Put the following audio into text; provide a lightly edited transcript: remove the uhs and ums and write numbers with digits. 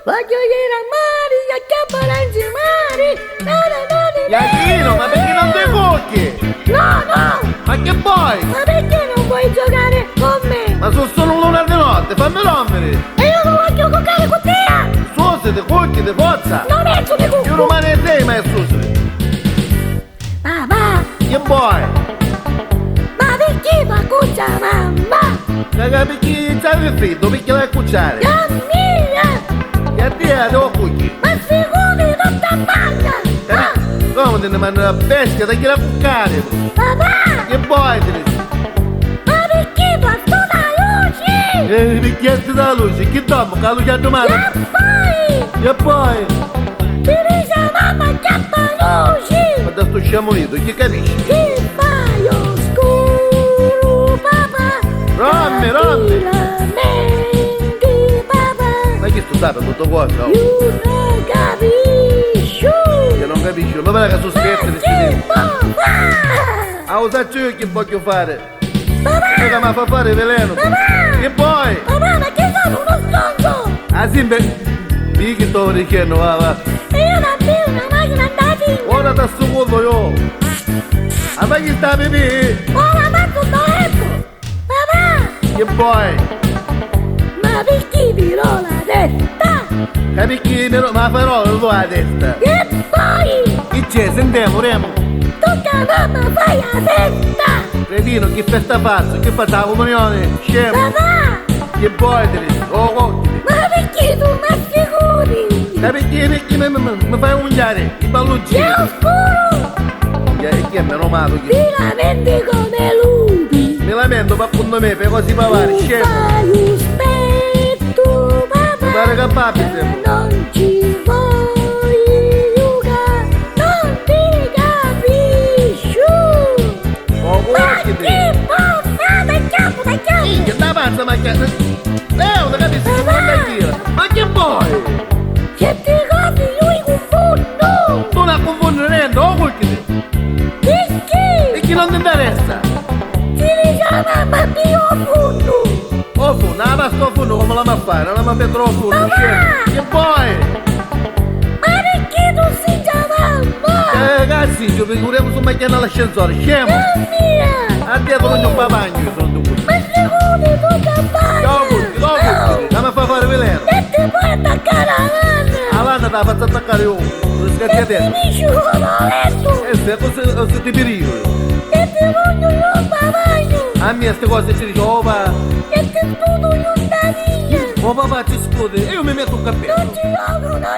voglio dire a mare, acchiappare insieme. Iachino, ma perché non ti cucchi? No! Ma che vuoi? Ma perché non vuoi giocare con me? Ma sono solo l'una di notte, fammi rompere! E io non voglio giocare con te! Susi, ti cucchi, ti forza! Non metto di Io cucco! non mani sei, ma è Susi! Papà! Che vuoi? Ma perché fa cuccia mamma? Raga, perché c'hai freddo, perché vai a cucciare? La mia! E a te devo cucchi! Ma sicuri non ti ammaglia! Come te ne manda la bestia, da chi la cuccare? Papà! Che vuoi, Teresa? Ma perché fa tutta luce? Perché ti dà la luce? Che dormo, che la luce a domani? E poi! E poi? Ti dice mamma chiappa luce! Ma da sto sciamolito, che capisci? Che fai oscuro, papà? Rommi! Lamenti, papà! Ma che sto sapendo tutto questo? Io non capisco! Che non capisci? Ma guarda che sono scherzi questi Che tempi! papà! Ah, lo sai io che voglio fare? Papà! Raga, ma fa fare veleno! Papà! Che poi? Papà, ma che sono uno stronzo! Ah, sì, beh... Dì che stavo dicendo, va! E io non vedo una macchina andati! Ora ti assumo io! Ah, ma chi sta a bere? Ora faccio ecco! Papà! Che poi? Ma perché dirò la testa? Capisci? Ma farò lo a testa! E poi! Che c'è? Sentiamo, Remo! Tocca mamma, fai la festa! Cretino, che festa faccio? Che faccio la comunione? Scemo! Papà! Che vuoi, Teresa? Oh, oh! Ma perché tu mi assicuri? Perché mi fai ungiare i È palloncini? oscuro! E chi è meno male? Ti lamenti come lupi! Mi lamento ma con me per così pavare, Tu scemo! fai uspetto, papà! Mi pare che papi siamo! Non ci voglio, non ti capisco! Oh, Ma occhi te! che possa, da capo! Che da pazza ma che... non capisci, che vuoi dire? Ma che vuoi? Certe cose io confondo! Tu non confondere, no, occhi te! Perché? E chi non ti interessa? Si dice a mamma mio fondo! Oh, fu, non la sto fundo come la ma fare, non la ma troppo fundo, Mamma! scemo! Che vuoi? Ma perché tu sei già mamma? Ragazzi, ci figuriamo su macchina all'ascensore, scemo! La mia! A te non un papagno, io sono tu! Ma sicuri tu campagna! Dopo, non mi fa fare veleno! E ti puoi attaccare a Anna! Alana te la faccio attaccare io, non scatti a E ti te! dici con letto! E se così ti pericolo! E ti voglio io papagno! A me queste cose ci dico, oh va! E ti sputo io da via! Oh papà ci scusi, e io mi metto un cappello! Non ci auguro una